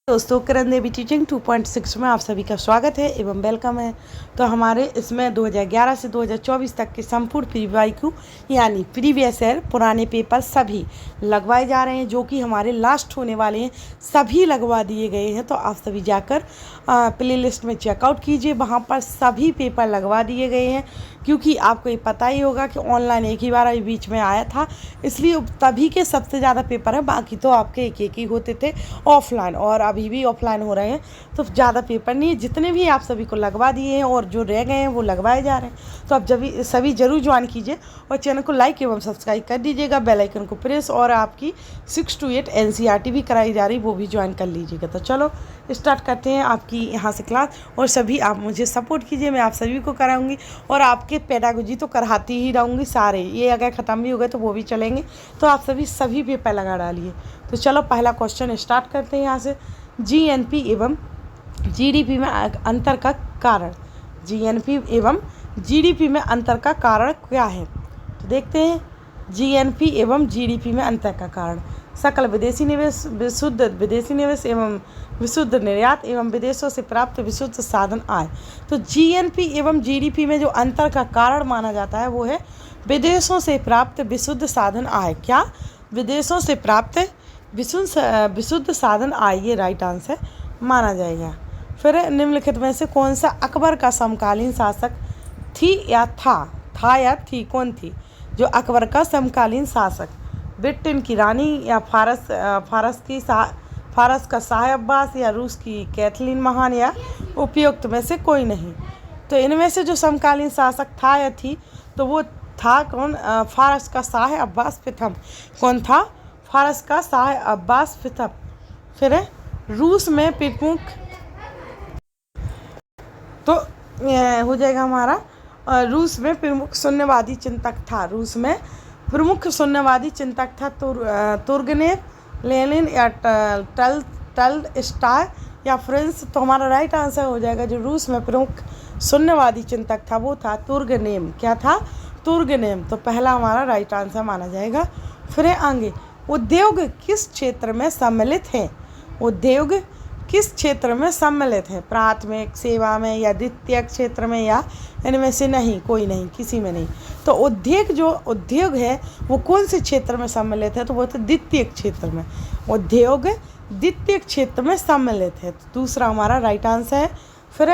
दोस्तों, करण देवी टीचिंग 2.6 में आप सभी का स्वागत है एवं वेलकम है। तो हमारे इसमें 2011 से 2024 तक के संपूर्ण PYQ यानी प्रीवियस ईयर पुराने पेपर सभी लगवाए जा रहे हैं, जो कि हमारे लास्ट होने वाले हैं। सभी लगवा दिए गए हैं, तो आप सभी जाकर प्ले लिस्ट में चेकआउट कीजिए। वहाँ पर सभी पेपर लगवा दिए गए हैं, क्योंकि आपको ये पता ही होगा कि ऑनलाइन एक ही बार अभी बीच में आया था, इसलिए तभी के सबसे ज़्यादा पेपर हैं। बाकी तो आपके एक ही होते थे ऑफलाइन, और अभी भी ऑफलाइन हो रहे हैं, तो ज़्यादा पेपर नहीं है। जितने भी आप सभी को लगवा दिए हैं और जो रह गए हैं वो लगवाए जा रहे हैं। तो आप सभी जरूर ज्वाइन कीजिए और चैनल को लाइक एवं सब्सक्राइब कर दीजिएगा, बेल आइकन को प्रेस, और आपकी 6 to 8 NCERT भी कराई जा रही, वो भी ज्वाइन कर लीजिएगा। तो चलो स्टार्ट करते हैं आपकी यहाँ से क्लास। और सभी आप मुझे सपोर्ट कीजिए, मैं आप सभी को कराऊंगी और आपके पेडागोजी तो कराती ही रहूँगी सारे। ये अगर ख़त्म भी हो गए तो वो भी चलेंगे, तो आप सभी पेपर लगा डालिए। तो चलो पहला क्वेश्चन स्टार्ट करते हैं यहाँ से। GNP एवं GDP में अंतर का कारण। GNP एवं GDP में अंतर का कारण क्या है? तो देखते हैं। GNP एवं GDP में अंतर का कारण सकल विदेशी निवेश, विशुद्ध विदेशी निवेश एवं विशुद्ध निर्यात एवं विदेशों से प्राप्त विशुद्ध साधन आय। तो GNP एवं GDP में जो अंतर का कारण माना जाता है वो है विदेशों से प्राप्त विशुद्ध साधन आय। क्या? विदेशों से प्राप्त विशुद्ध साधन आय, ये राइट आंसर माना जाएगा। फिर निम्नलिखित में से कौन सा अकबर का समकालीन शासक थी या था या थी? कौन थी जो अकबर का समकालीन शासक? ब्रिटेन की रानी, या फारस का शाह अब्बास, या रूस की कैथरीन महान, या उपयुक्त में से कोई नहीं? तो इनमें से जो समकालीन शासक था या थी, तो वो था कौन? फारस का शाह अब्बास प्रथम। कौन था? फारस का शाह अब्बास प्रथम। फिर रूस में प्रमुख, तो हो जाएगा हमारा रूस में प्रमुख शून्यवादी चिंतक था। रूस में प्रमुख शून्यवादी चिंतक था तुर्गनेव, लेनिन, या टॉलस्टॉय, या फ्रांस। तो हमारा राइट आंसर हो जाएगा, जो रूस में प्रमुख शून्यवादी चिंतक था वो था तुर्गनेव। क्या था? तुर्गनेव। तो पहला हमारा राइट आंसर माना जाएगा। फिर आगे, उद्योग किस क्षेत्र में सम्मिलित है? उद्योग किस क्षेत्र में सम्मिलित है? प्राथमिक सेवा में, या द्वितीयक क्षेत्र में, या इनमें से नहीं? कोई नहीं, किसी में नहीं। तो उद्योग है वो कौन से क्षेत्र में सम्मिलित है? तो वो तो द्वितीयक क्षेत्र में। उद्योग द्वितीयक क्षेत्र में सम्मिलित है, तो दूसरा हमारा राइट आंसर है। फिर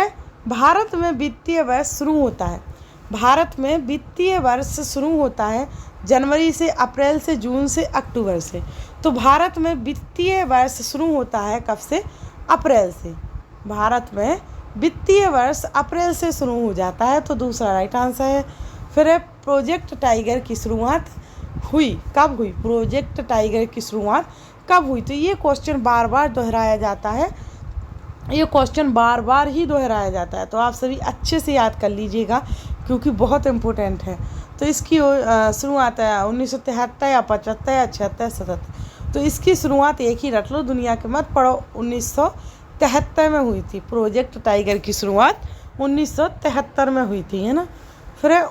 भारत में वित्तीय वर्ष शुरू होता है। भारत में वित्तीय वर्ष शुरू होता है जनवरी से, अप्रैल से, जून से, अक्टूबर से। तो भारत में वित्तीय वर्ष शुरू होता है कब से? अप्रैल से। भारत में वित्तीय वर्ष अप्रैल से शुरू हो जाता है, तो दूसरा राइट आंसर है। फिर प्रोजेक्ट टाइगर की शुरुआत हुई कब हुई? प्रोजेक्ट टाइगर की शुरुआत कब हुई? तो ये क्वेश्चन बार बार दोहराया जाता है, ये क्वेश्चन बार बार ही दोहराया जाता है, तो आप सभी अच्छे से याद कर लीजिएगा, क्योंकि बहुत इम्पोर्टेंट है। तो इसकी शुरुआत है 1973 या 75 या 76 77। तो इसकी शुरुआत एक ही रख लो, दुनिया के मत पढ़ो, 1973 में हुई थी। प्रोजेक्ट टाइगर की शुरुआत 1973 में हुई थी, है ना। फिर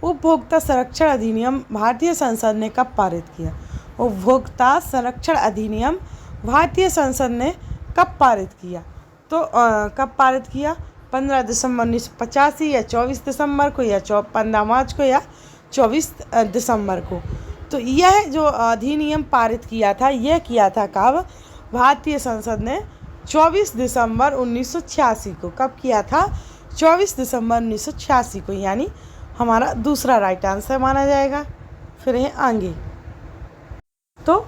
उपभोक्ता संरक्षण अधिनियम भारतीय संसद ने कब पारित किया? उपभोक्ता संरक्षण अधिनियम भारतीय संसद ने कब पारित किया? तो कब पारित किया? 15 दिसंबर 1985, या 24 दिसंबर को, या 15 मार्च को, या 24 दिसंबर को। तो यह जो अधिनियम पारित किया था, यह किया था कब? भारतीय संसद ने 24 दिसंबर 1986 को। कब किया था? 24 दिसंबर 1986 को, यानी हमारा दूसरा राइट आंसर माना जाएगा। फिर है आगे, तो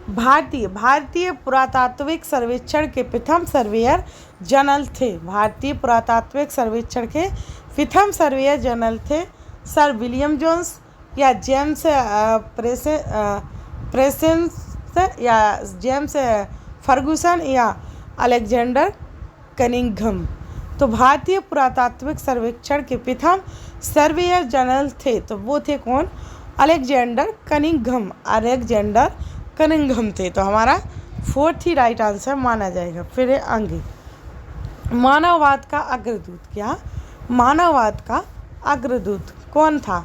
भारतीय पुरातात्विक सर्वेक्षण के प्रथम सर्वेयर जनरल थे। भारतीय पुरातात्विक सर्वेक्षण के प्रथम सर्वेयर जनरल थे सर विलियम जोन्स, या जेम्स प्रेसेंस, या जेम्स फर्गूसन, या अलेक्जेंडर कनिंघम। तो भारतीय पुरातात्विक सर्वेक्षण के प्रथम सर्वेयर जनरल थे, तो वो थे कौन? अलेक्जेंडर कनिंघम थे। तो हमारा 4th ही राइट आंसर माना जाएगा। फिर आगे, मानववाद का अग्रदूत। क्या? मानववाद का अग्रदूत कौन था?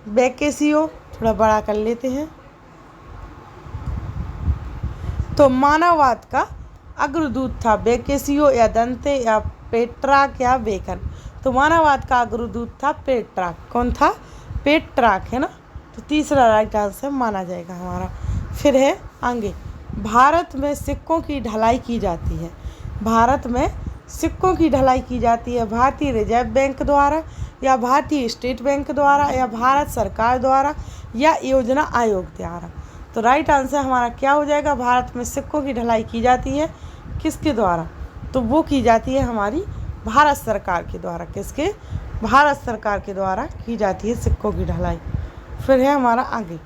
बेकेसियो। थोड़ा बड़ा कर लेते हैं। तो मानववाद का अग्रदूत था बेकेसियो या दंते या पेट्राक या बेकन। तो मानववाद का अग्रदूत था पेट्राक। कौन था? पेट्राक, है ना। तो तीसरा राइट आंसर माना जाएगा हमारा। फिर है आगे, भारत में सिक्कों की ढलाई की जाती है। भारत में सिक्कों की ढलाई की जाती है भारतीय रिजर्व बैंक द्वारा या भारतीय स्टेट बैंक द्वारा या भारत सरकार द्वारा या योजना आयोग द्वारा। तो राइट आंसर हमारा क्या हो जाएगा? भारत में सिक्कों की ढलाई की जाती है किसके द्वारा? तो वो की जाती है हमारी भारत सरकार के द्वारा। किसके? भारत सरकार के द्वारा की जाती है सिक्कों की ढलाई। फिर है हमारा आगे,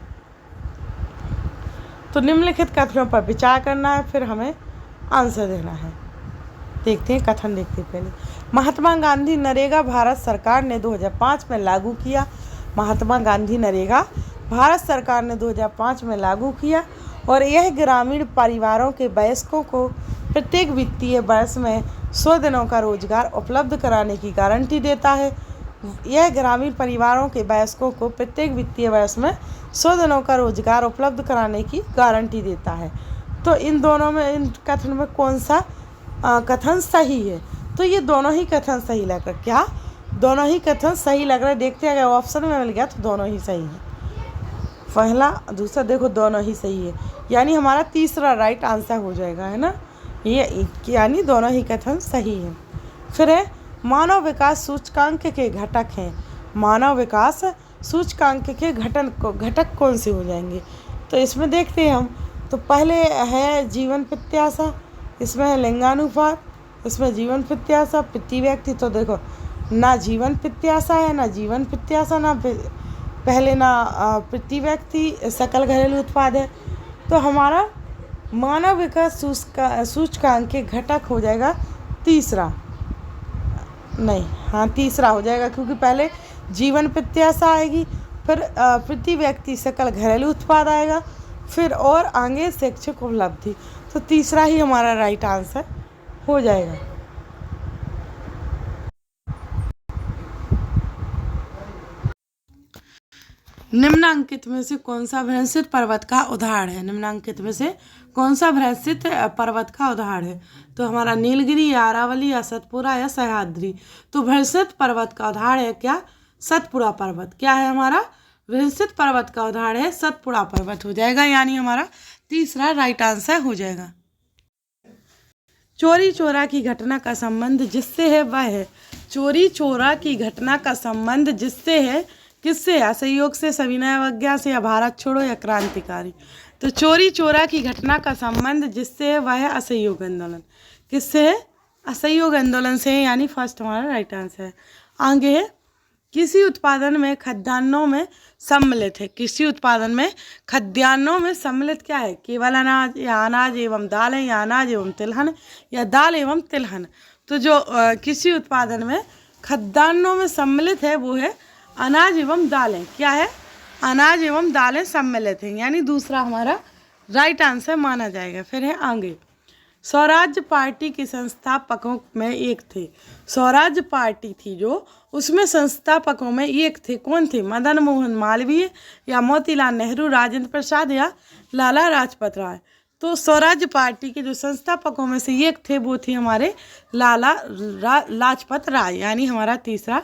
तो निम्नलिखित कथनों पर विचार करना है, फिर हमें आंसर देना है। देखते हैं कथन, देखते हैं पहले। महात्मा गांधी नरेगा भारत सरकार ने 2005 में लागू किया। महात्मा गांधी नरेगा भारत सरकार ने 2005 में लागू किया और यह ग्रामीण परिवारों के वयस्कों को प्रत्येक वित्तीय वर्ष में 100 दिनों का रोजगार उपलब्ध कराने की गारंटी देता है। यह ग्रामीण परिवारों के वयस्कों को प्रत्येक वित्तीय वर्ष में 100 दिनों का रोजगार उपलब्ध कराने की गारंटी देता है। तो इन दोनों में, इन कथन में कौन सा कथन सही है? तो ये दोनों ही कथन सही लग रहा है। क्या? दोनों ही कथन सही लग रहा है। देखते हैं, अगर ऑप्शन में मिल गया तो दोनों ही सही है। पहला दूसरा, देखो दोनों ही सही है, यानी हमारा तीसरा राइट आंसर हो जाएगा, है ना। ये यानी दोनों ही कथन सही है। फिर है, मानव विकास सूचकांक के घटक हैं। मानव विकास सूचकांक के घटक कौन से हो जाएंगे? तो इसमें देखते हैं हम। तो पहले है जीवन प्रत्याशा, इसमें है लिंगानुपात, इसमें जीवन प्रत्याशा, प्रति व्यक्ति। तो देखो, ना जीवन प्रत्याशा है, ना जीवन प्रत्याशा, ना पहले ना प्रति व्यक्ति सकल घरेलू उत्पाद है। तो हमारा मानव विकास सूचकांक के घटक हो जाएगा तीसरा, नहीं, हाँ तीसरा हो जाएगा, क्योंकि पहले जीवन प्रत्याशा आएगी, फिर प्रति व्यक्ति सकल घरेलू उत्पाद आएगा, फिर और आगे शैक्षिक उपलब्धि। तो तीसरा ही हमारा राइट आंसर हो जाएगा। निम्नांकित में से कौन सा भ्रंशित पर्वत का उदाहरण है? निम्नांकित में से कौन सा भ्रंशित पर्वत का उदाहरण है? तो हमारा नीलगिरी या अरावली या सतपुड़ा या सह्याद्री। तो भ्रंशित पर्वत का उदाहरण है क्या? सतपुड़ा पर्वत। क्या है हमारा? भ्रंशित पर्वत का उदाहरण है सतपुड़ा पर्वत हो जाएगा, यानी हमारा तीसरा राइट आंसर हो जाएगा। चोरी चोरा की घटना का संबंध जिससे है वह है। चोरी चोरा की घटना का संबंध जिससे है, किससे? असहयोग से, सविनय अवज्ञा से, या भारत छोड़ो या क्रांतिकारी। तो चोरी चोरा की घटना का संबंध जिससे है वह है असहयोग आंदोलन। किससे है? असहयोग आंदोलन से, यानी फर्स्ट हमारा राइट आंसर है। आगे है, कृषि उत्पादन में खाद्यान्नों में सम्मिलित है। कृषि उत्पादन में खाद्यान्नों में सम्मिलित क्या है? केवल अनाज या अनाज एवं दालें या अनाज एवं तिलहन या दाल एवं तिलहन। तो जो कृषि उत्पादन में खाद्यान्नों में सम्मिलित है वो है अनाज एवं दालें। क्या है? अनाज एवं दालें सम्मिलित हैं, यानी दूसरा हमारा राइट आंसर माना जाएगा। फिर है आगे, स्वराज्य पार्टी के संस्थापकों में एक थे। स्वराज्य पार्टी थी जो, उसमें संस्थापकों में एक थे। कौन थे? मदन मोहन मालवीय या मोतीलाल नेहरू, राजेंद्र प्रसाद या लाला लाजपत राय। तो स्वराज्य पार्टी के जो संस्थापकों में से एक थे वो थे हमारे लाला लाजपत राय, यानी हमारा तीसरा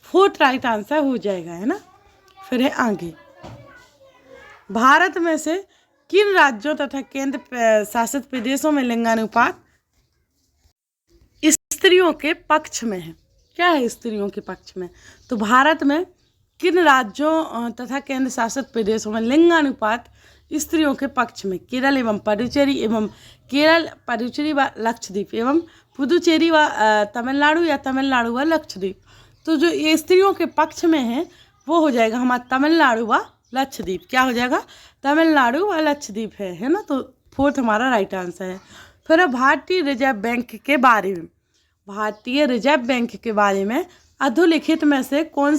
फोर्थ राइट आंसर हो जाएगा, है ना। फिर है आगे, भारत में से किन राज्यों तथा केंद्र शासित प्रदेशों में लिंगानुपात स्त्रियों के पक्ष में है? क्या है स्त्रियों के पक्ष में? तो भारत में किन राज्यों तथा केंद्र शासित प्रदेशों में लिंगानुपात स्त्रियों के पक्ष में? केरल एवं पुडुचेरी एवं केरल, पुडुचेरी व लक्षद्वीप एवं पुदुचेरी व तमिलनाडु या तमिलनाडु व लक्षद्वीप। तो जो ये स्त्रियों के पक्ष में है वो हो जाएगा हमारा तमिलनाडु व लक्षद्वीप। क्या हो जाएगा? तमिलनाडु व लक्षद्वीप है ना। तो फोर्थ हमारा राइट आंसर है। फिर भारतीय रिजर्व बैंक के बारे में, भारतीय रिजर्व बैंक के बारे में अधोलिखित में से कौन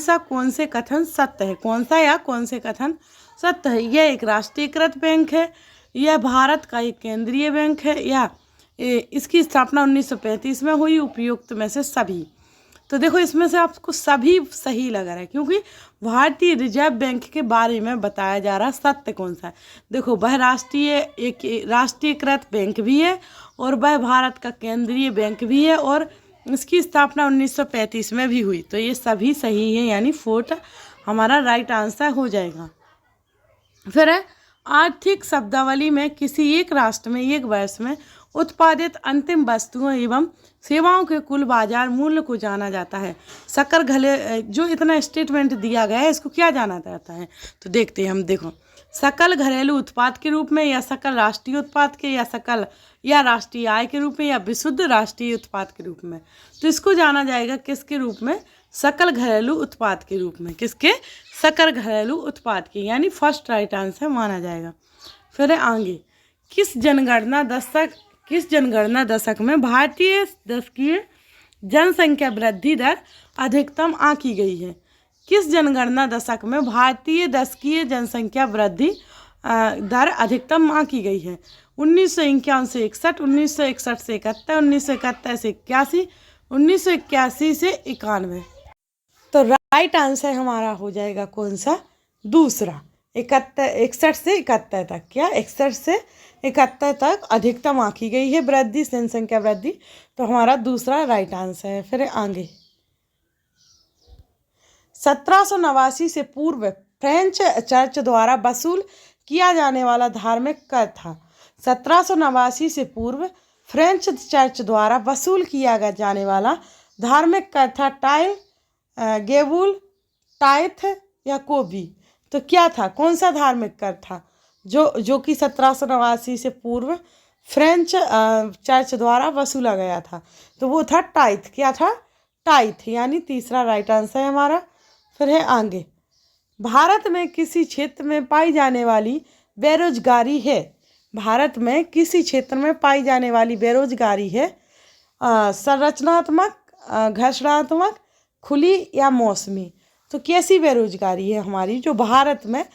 से कथन सत्य है? कौन सा या कौन से कथन सत्य है? यह एक राष्ट्रीयकृत बैंक है, यह भारत का एक केंद्रीय बैंक है, या इसकी स्थापना 1935 में हुई, उपयुक्त में से सभी। तो देखो इसमें से आपको सभी सही लग रहा है, क्योंकि भारतीय रिजर्व बैंक के बारे में बताया जा रहा है। सत्य कौन सा है? देखो वह राष्ट्रीयकृत बैंक भी है और वह भारत का केंद्रीय बैंक भी है और इसकी स्थापना 1935 में भी हुई। तो ये सभी सही है, यानी फोर्थ हमारा राइट आंसर हो जाएगा। फिर है आर्थिक शब्दावली में किसी एक राष्ट्र में एक वर्ष में उत्पादित अंतिम वस्तुओं एवं सेवाओं के कुल बाजार मूल्य को जाना जाता है। सकल घले जो इतना स्टेटमेंट दिया गया है इसको क्या जाना जाता है? तो देखते हैं हम। देखो सकल घरेलू उत्पाद के रूप में, या सकल राष्ट्रीय उत्पाद के, या सकल या राष्ट्रीय आय के रूप में, या विशुद्ध राष्ट्रीय उत्पाद के रूप में। तो इसको जाना जाएगा किसके रूप में? सकल घरेलू उत्पाद के रूप में। किसके? सकल घरेलू उत्पाद के, यानी फर्स्ट राइट आंसर माना जाएगा। फिर है आगे, किस जनगणना दशक में भारतीय दशकीय जनसंख्या वृद्धि दर अधिकतम आंकी गई है? किस जनगणना दशक में भारतीय दशकीय जनसंख्या वृद्धि दर अधिकतम आंकी गई है? 1951 से 61, 1961 से 71, 1971 से 81, 1981 से 91। तो राइट आंसर हमारा हो जाएगा कौन सा? दूसरा, 61 से 71 तक। क्या 61 से 71 तक अधिकतम आंकी गई है वृद्धि, जनसंख्या वृद्धि। तो हमारा दूसरा राइट आंसर है। फिर आगे, 1789 से पूर्व फ्रेंच चर्च द्वारा वसूल किया जाने वाला धार्मिक कर था। 1789 से पूर्व फ्रेंच चर्च द्वारा वसूल किया जाने वाला धार्मिक कर था टाइल, गेबुल, टाइथ या कोबी। तो क्या था? कौन सा धार्मिक कर था जो कि 1789 से पूर्व फ्रेंच चर्च द्वारा वसूला गया था? तो वो था टाइथ। क्या था? टाइथ, यानी तीसरा राइट आंसर है हमारा। फिर है आगे, भारत में किसी क्षेत्र में पाई जाने वाली बेरोजगारी है? भारत में किसी क्षेत्र में पाई जाने वाली बेरोजगारी है संरचनात्मक, घर्षणात्मक, खुली या मौसमी? तो कैसी बेरोजगारी है हमारी जो भारत में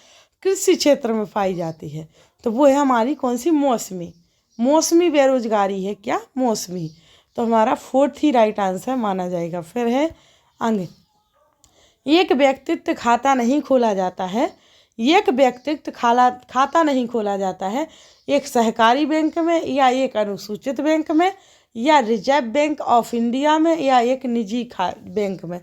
कृषि क्षेत्र में पाई जाती है? तो वो है हमारी कौन सी? मौसमी। मौसमी बेरोजगारी है। क्या? मौसमी। तो हमारा फोर्थ ही राइट आंसर माना जाएगा। फिर है आगे, एक व्यक्तित्व खाता नहीं खोला जाता है। एक व्यक्तित्व खाता नहीं खोला जाता है एक सहकारी बैंक में, या एक अनुसूचित बैंक में, या रिजर्व बैंक ऑफ इंडिया में, या एक निजी बैंक में।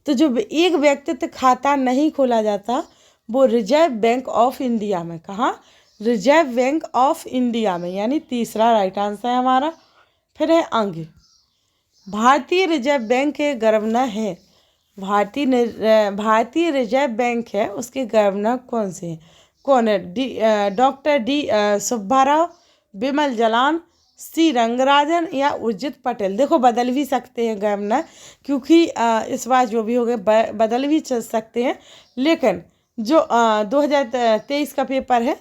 तो जो एक व्यक्तित्व खाता नहीं खोला जाता वो रिजर्व बैंक ऑफ इंडिया में। कहाँ? रिजर्व बैंक ऑफ इंडिया में, यानी तीसरा राइट आंसर है हमारा। फिर है आगे, भारतीय रिजर्व बैंक के गवर्नर है। भारतीय रिजर्व बैंक है, उसके गवर्नर कौन से हैं? कौन है? डॉक्टर डी सुब्बाराव, बिमल जलान, सी रंगराजन, या उर्जित पटेल। देखो बदल भी सकते हैं गवर्नर, क्योंकि इस बार जो भी हो गए बदल भी चल सकते हैं, लेकिन जो 2023 का पेपर है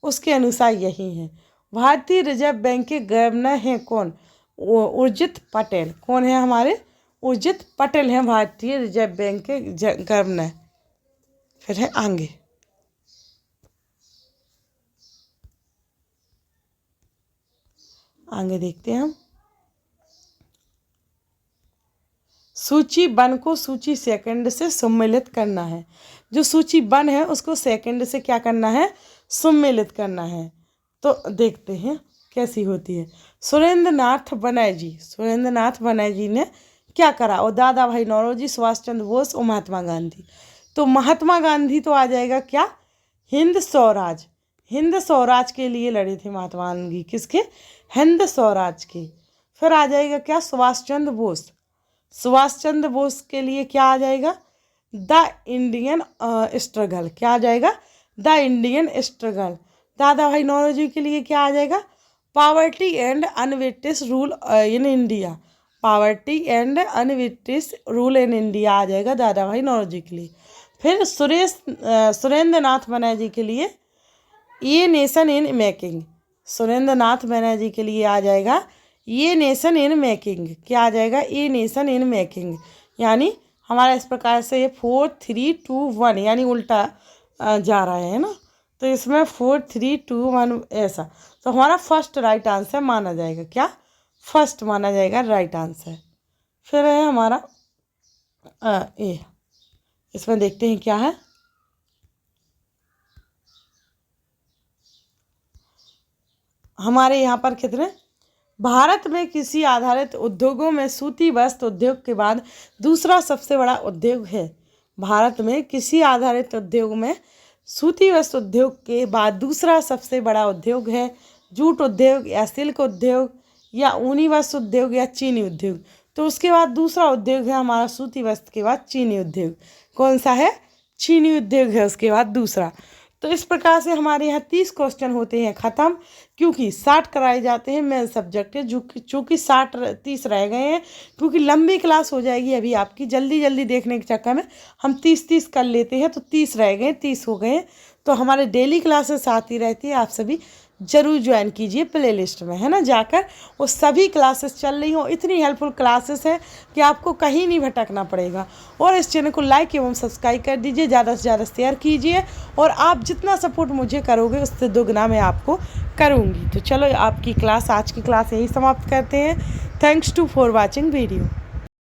उसके अनुसार यही है। भारतीय रिजर्व बैंक के गवर्नर हैं कौन? उर्जित पटेल। कौन है हमारे? उर्जित पटेल हैं भारतीय रिजर्व बैंक के गवर्नर। फिर है आगे देखते हैं हम। सूची वन को सूची सेकंड से सम्मिलित करना है। जो सूची वन है उसको सेकंड से क्या करना है? सम्मिलित करना है। तो देखते हैं कैसी होती है। सुरेंद्र नाथ बनर्जी ने क्या करा? और दादा भाई नौरोजी, सुभाष चंद्र बोस और महात्मा गांधी। तो महात्मा गांधी तो आ जाएगा क्या? हिंद स्वराज के लिए लड़े थे महात्मा गांधी। किसके? हिंद स्वराज के। फिर आ जाएगा क्या? सुभाष चंद्र बोस के लिए क्या आ जाएगा? The Indian struggle. क्या आ जाएगा? The Indian struggle. Dadabhai Naoroji के लिए क्या आ जाएगा? Poverty and unbritish rule in India. Poverty and unbritish rule in India आ जाएगा दादा भाई नौरोजी के लिए। फिर सुरेंद्र नाथ बनर्जी के लिए ये नेशन इन मेकिंग। सुरेंद्र नाथ बनर्जी के लिए आ जाएगा ये नेशन इन मेकिंग। क्या आ जाएगा? ये नेशन इन मेकिंग। यानी हमारा इस प्रकार से ये 4 3 2 1 यानी उल्टा जा रहा है ना, तो इसमें 4 3 2 1 ऐसा। तो हमारा फर्स्ट राइट आंसर माना जाएगा। क्या? फर्स्ट माना जाएगा राइट आंसर। फिर है हमारा ए, इसमें देखते हैं क्या है। हमारे यहाँ पर कितने, भारत में कृषि आधारित उद्योगों में सूती वस्त्र उद्योग के बाद दूसरा सबसे बड़ा उद्योग है। भारत में कृषि आधारित उद्योग में सूती वस्त्र उद्योग के बाद दूसरा सबसे बड़ा उद्योग है जूट उद्योग या सिल्क उद्योग या ऊनी वस्त्र उद्योग या चीनी उद्योग। तो उसके बाद दूसरा उद्योग है हमारा सूती वस्त्र के बाद चीनी उद्योग। कौन सा है? चीनी उद्योग है उसके बाद दूसरा। तो इस प्रकार से हमारे यहाँ 30 क्वेश्चन होते हैं ख़त्म, क्योंकि 60 कराए जाते हैं मेन सब्जेक्ट है, चूँकि 30 रह गए हैं, क्योंकि लंबी क्लास हो जाएगी अभी आपकी, जल्दी जल्दी देखने के चक्कर में हम 30 कर लेते हैं, तो 30 रह गए, 30 हो गए। तो हमारे डेली क्लासेस आती रहती है, आप सभी ज़रूर ज्वाइन कीजिए प्ले लिस्ट में, है ना, जाकर वो सभी क्लासेस चल रही हो। इतनी हेल्पफुल क्लासेस हैं कि आपको कहीं नहीं भटकना पड़ेगा। और इस चैनल को लाइक एवं सब्सक्राइब कर दीजिए, ज़्यादा से ज़्यादा शेयर कीजिए, और आप जितना सपोर्ट मुझे करोगे उससे दोगुना मैं आपको करूँगी। तो चलो आपकी क्लास, आज की क्लास यही समाप्त करते हैं। Thanks to for watching video.